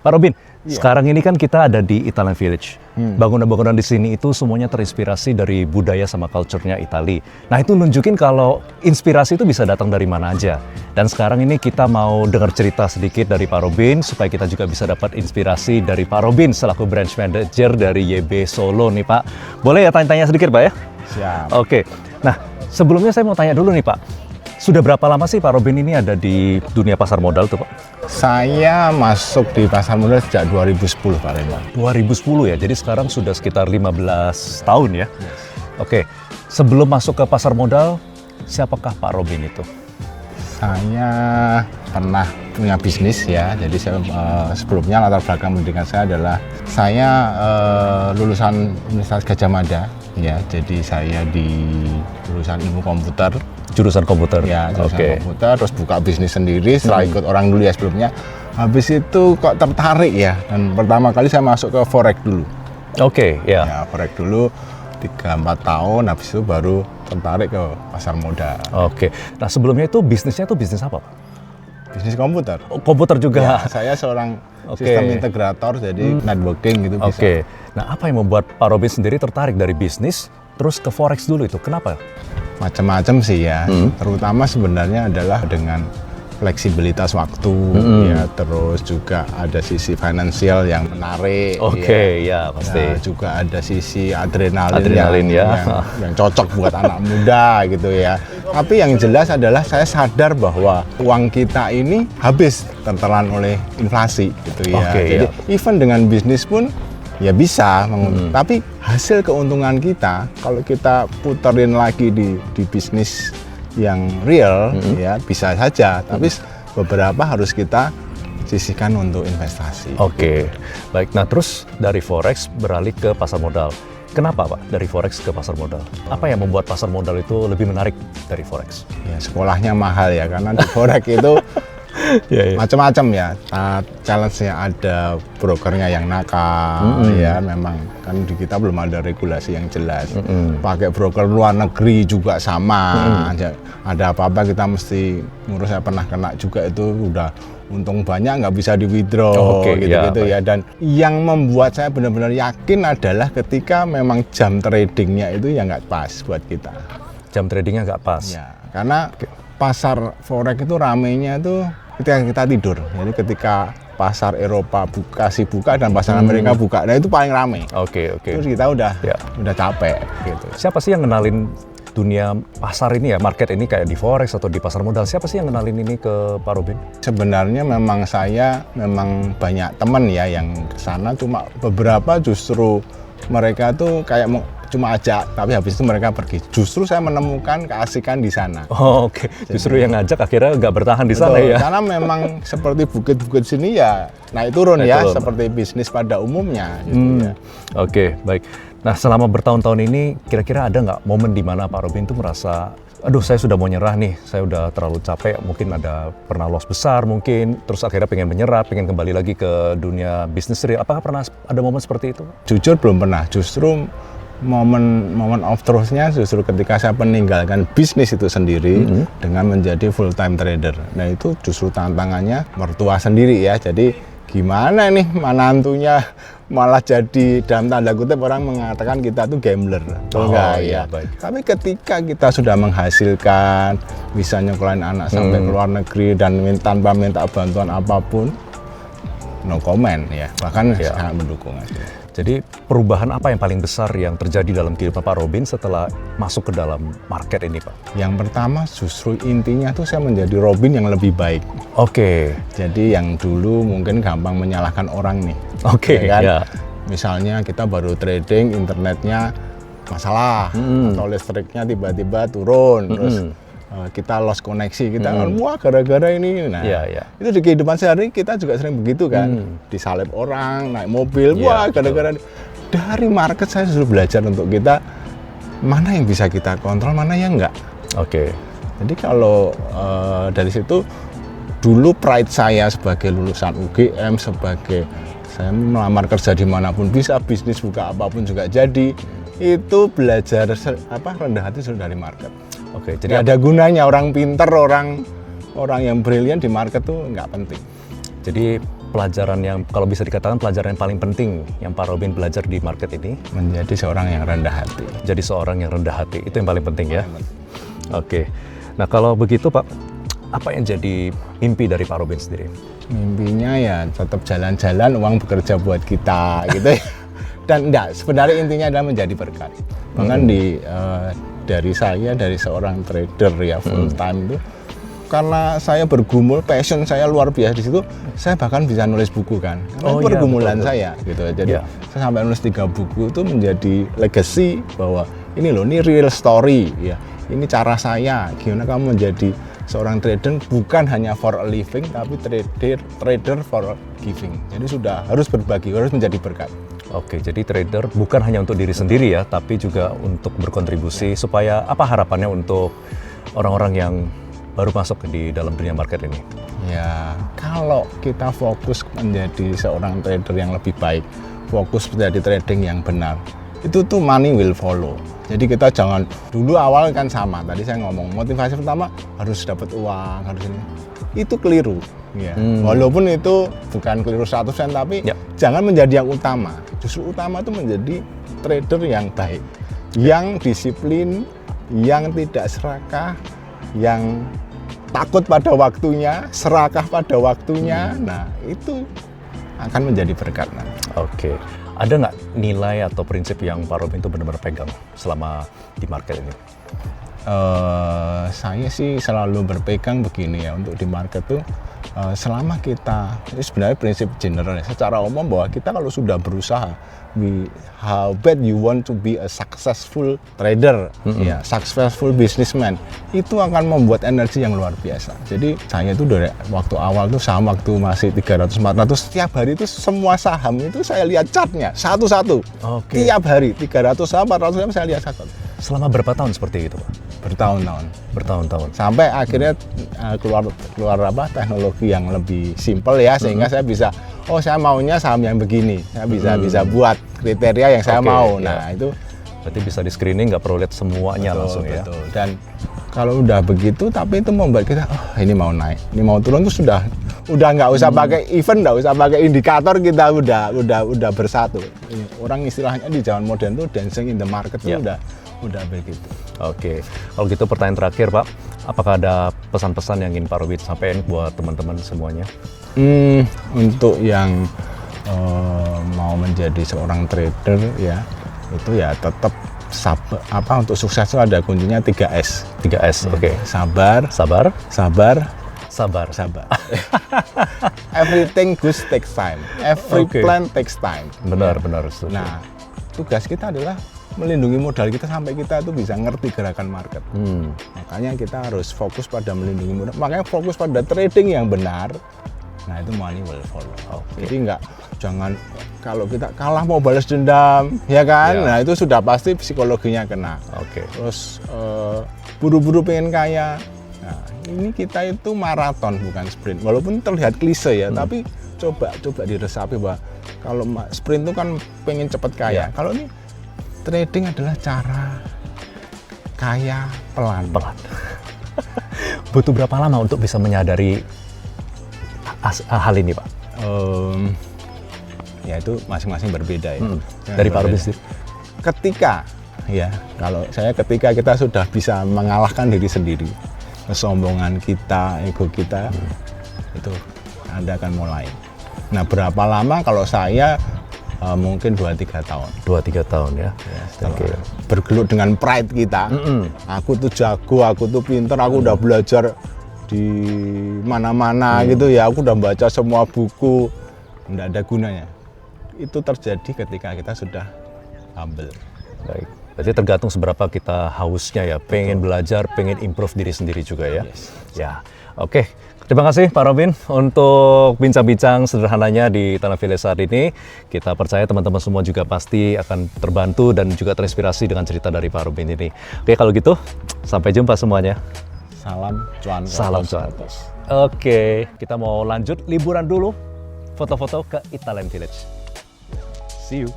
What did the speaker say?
Pak Robin, Iya. sekarang ini kan kita ada di Italian Village. Bangunan-bangunan di sini itu semuanya terinspirasi dari budaya sama culture-nya Itali. Nah, itu nunjukin kalau inspirasi itu bisa datang dari mana aja. Dan sekarang ini kita mau dengar cerita sedikit dari Pak Robin supaya kita juga bisa dapat inspirasi dari Pak Robin selaku branch manager dari YB Solo nih, Pak. Boleh ya tanya-tanya sedikit, Pak ya? Siap. Oke. Nah, sebelumnya saya mau tanya dulu nih, Pak. Sudah berapa lama sih Pak Robin ini ada di dunia pasar modal tuh, Pak? Saya masuk di pasar modal sejak 2010, Pak Rema. 2010 ya, jadi sekarang sudah sekitar 15 tahun ya. Oke, sebelum masuk ke pasar modal, siapakah Pak Robin itu? Saya pernah punya bisnis ya, jadi saya sebelumnya latar belakang pendidikan saya adalah saya lulusan Universitas Gadjah Mada ya, jadi saya di lulusan ilmu komputer. Jurusan komputer? Ya, jurusan Oke. komputer, terus buka bisnis sendiri setelah ikut orang dulu ya sebelumnya. Habis itu kok tertarik ya, dan pertama kali saya masuk ke Forex dulu. Oke, ya. Ya, Forex dulu 3-4 tahun, habis itu baru tertarik ke pasar modal. Oke, nah sebelumnya itu bisnisnya tuh bisnis apa, Pak? Bisnis komputer. Oh, komputer juga? Ya, saya seorang Oke. sistem integrator, jadi networking gitu bisa. Oke, nah apa yang membuat Pak Robin sendiri tertarik dari bisnis, terus ke Forex dulu itu, kenapa? Macam-macam sih ya, terutama sebenarnya adalah dengan fleksibilitas waktu, ya, terus juga ada sisi finansial yang menarik. Oke, ya pasti. Ya, juga ada sisi adrenalin, Adrenalin, ya. yang cocok buat anak muda gitu ya. Tapi yang jelas adalah saya sadar bahwa uang kita ini habis tertelan oleh inflasi gitu ya. Oke, Jadi ya. even dengan bisnis pun ya bisa, tapi hasil keuntungan kita kalau kita puterin lagi di bisnis yang real ya bisa saja, tapi beberapa harus kita sisihkan untuk investasi. Oke, baik. Nah terus dari Forex beralih ke pasar modal. Kenapa Pak dari Forex ke pasar modal? Apa yang membuat pasar modal itu lebih menarik dari Forex? Ya, sekolahnya mahal ya, karena di Forex itu Ya, macam-macam ya. Challenge-nya ada brokernya yang nakal ya, memang kan di kita belum ada regulasi yang jelas. Pakai broker luar negeri juga sama. Ada apa-apa kita mesti ngurus. Saya pernah kena juga, itu udah untung banyak nggak bisa di withdraw. Oke, gitu-gitu ya, ya. Dan yang membuat saya benar-benar yakin adalah ketika memang jam tradingnya itu ya nggak pas buat kita. Jam tradingnya nggak pas? Ya, karena pasar Forex itu ramenya itu ketika kita tidur. Jadi ketika pasar Eropa kasih buka dan pasar Amerika buka, nah itu paling rame. Oke. Terus kita udah capek gitu. Siapa sih yang kenalin dunia pasar ini ya, market ini kayak di Forex atau di pasar modal? Siapa sih yang kenalin ini ke Pak Robin? Sebenarnya memang saya banyak teman ya yang kesana, cuma beberapa justru mereka tuh kayak cuma ajak, tapi habis itu mereka pergi. Justru saya menemukan keasikan di sana. Oh, oke. Justru yang ngajak akhirnya nggak bertahan di sana ya? Karena memang seperti bukit-bukit sini ya naik turun seperti bisnis pada umumnya. Gitu ya. Oke, baik. Nah, selama bertahun-tahun ini, kira-kira ada nggak momen di mana Pak Robin tuh merasa, aduh saya sudah mau nyerah nih, saya udah terlalu capek, mungkin pernah loss besar mungkin, terus akhirnya pengen menyerah, pengen kembali lagi ke dunia bisnis real. Apakah pernah ada momen seperti itu? Jujur belum pernah, justru momen of truth-nya justru ketika saya meninggalkan bisnis itu sendiri dengan menjadi full time trader. Nah itu justru tantangannya mertua sendiri ya. Jadi gimana nih menantunya malah jadi dalam tanda kutip orang mengatakan kita tuh gambler. Iya, baik. Tapi ketika kita sudah menghasilkan, bisa nyekolahin anak sampai ke luar negeri dan tanpa minta bantuan apapun, no comment ya. Bahkan sangat mendukung aja. Jadi perubahan apa yang paling besar yang terjadi dalam kehidupan Pak Robin setelah masuk ke dalam market ini, Pak? Yang pertama justru intinya tuh saya menjadi Robin yang lebih baik. Oke. Jadi yang dulu mungkin gampang menyalahkan orang nih. Oke, kan? ya. Misalnya kita baru trading, internetnya masalah, atau listriknya tiba-tiba turun, terus kita lost koneksi, kita wah gara-gara ini. Nah, itu di kehidupan sehari kita juga sering begitu kan, disalip orang, naik mobil, wah gara-gara. Dari market saya justru belajar untuk kita mana yang bisa kita kontrol, mana yang enggak. Oke. Jadi kalau dari situ dulu pride saya sebagai lulusan UGM, sebagai saya melamar kerja dimanapun bisa, bisnis buka apapun juga jadi, itu belajar rendah hati sudah dari market. Oke, jadi ada gunanya orang pinter, orang yang brilian di market tuh nggak penting. Jadi pelajaran yang kalau bisa dikatakan pelajaran yang paling penting yang Pak Robin belajar di market ini? Menjadi seorang yang rendah hati. Jadi seorang yang rendah hati, itu yang paling penting ya? Oke. Nah kalau begitu Pak, apa yang jadi mimpi dari Pak Robin sendiri? Mimpinya ya tetap jalan-jalan, uang bekerja buat kita gitu ya. Dan enggak, sebenarnya intinya adalah menjadi berkat. Bahkan dari seorang trader ya full time itu, karena saya bergumul, passion saya luar biasa di situ, saya bahkan bisa nulis buku kan. Karena itu pergumulan saya gitu. Jadi saya sampai nulis 3 buku itu menjadi legacy bahwa ini loh, ini real story ya. Ini cara saya, gimana kamu menjadi seorang trader bukan hanya for a living, tapi trader for giving. Jadi sudah harus berbagi, harus menjadi berkat. Oke, jadi trader bukan hanya untuk diri sendiri ya, tapi juga untuk berkontribusi supaya apa harapannya untuk orang-orang yang baru masuk di dalam dunia market ini? Ya, kalau kita fokus menjadi seorang trader yang lebih baik, fokus menjadi trading yang benar, itu tuh money will follow. Jadi kita jangan, dulu awal kan sama, tadi saya ngomong, motivasi pertama harus dapat uang, harus ini. Itu keliru. Ya. Walaupun itu bukan keliru 100%, tapi jangan menjadi yang utama. Justru utama itu menjadi trader yang baik, yang disiplin, yang tidak serakah, yang takut pada waktunya, serakah pada waktunya. Nah, itu akan menjadi berkat nanti. Oke. Ada nggak nilai atau prinsip yang Pak Robin itu benar-benar pegang selama di market ini? Saya sih selalu berpegang begini ya, untuk di market tuh selama kita, ini sebenarnya prinsip general ya, secara umum bahwa kita kalau sudah berusaha, how bad you want to be a successful trader, ya, successful businessman, itu akan membuat energi yang luar biasa. Jadi saya itu dari waktu awal tuh saham waktu masih 300-400, setiap hari itu semua saham itu saya lihat chartnya satu-satu. Tiap hari 300 saham, 400 saham saya lihat satu. Selama berapa tahun seperti itu Pak? Bertahun-tahun. Sampai akhirnya keluar apa, teknologi yang lebih simpel ya, sehingga saya bisa, oh saya maunya saham yang begini, saya bisa buat kriteria yang saya mau. Nah itu berarti bisa di screening, nggak perlu lihat semuanya langsung ya. Betul. Dan kalau udah begitu, tapi itu membuat kita, oh ini mau naik, ini mau turun, itu sudah nggak usah pakai event, nggak usah pakai indikator, kita udah bersatu. Orang istilahnya di zaman modern tuh dancing in the market tuh udah begitu. Oke, kalau gitu pertanyaan terakhir Pak, apakah ada pesan-pesan yang ingin Pak Robin sampaikan buat teman-teman semuanya? Untuk yang mau menjadi seorang trader ya, itu ya tetap sabar. Untuk sukses itu ada kuncinya 3S. 3S, oke. Sabar. Everything good takes time. Every plan takes time. Benar. Nah, tugas kita adalah melindungi modal kita sampai kita itu bisa ngerti gerakan market. Makanya kita harus fokus pada melindungi modal. Makanya fokus pada trading yang benar. Nah, itu money will follow. Jadi jangan kalau kita kalah mau balas dendam, ya kan? Nah, itu sudah pasti psikologinya kena. Terus buru-buru pengen kaya. Nah, ini kita itu maraton bukan sprint. Walaupun terlihat klise ya, tapi coba diresapi bahwa kalau sprint itu kan pengen cepat kaya. Kalau ini trading adalah cara kaya pelan. Butuh berapa lama untuk bisa menyadari hal ini, Pak? Ya itu masing-masing berbeda ya. Dari Pak Robin sendiri? Ketika kita sudah bisa mengalahkan diri sendiri, kesombongan kita, ego kita, itu Anda akan mulai. Nah, berapa lama? Kalau saya mungkin 2-3 tahun. 2-3 tahun ya. Setelah bergelut dengan pride kita. Aku tuh jago, aku tuh pinter, aku udah belajar di mana-mana gitu ya. Aku udah baca semua buku. Nggak ada gunanya. Itu terjadi ketika kita sudah humble. Baik. Berarti tergantung seberapa kita hausnya ya, pengen belajar, pengen improve diri sendiri juga ya. Ya, oke. Terima kasih Pak Robin untuk bincang-bincang sederhananya di Tanah Village saat ini. Kita percaya teman-teman semua juga pasti akan terbantu dan juga terinspirasi dengan cerita dari Pak Robin ini. Oke, kalau gitu sampai jumpa semuanya. Salam cuan. Salam cuan. Oke, kita mau lanjut liburan dulu, foto-foto ke Italian Village. See you.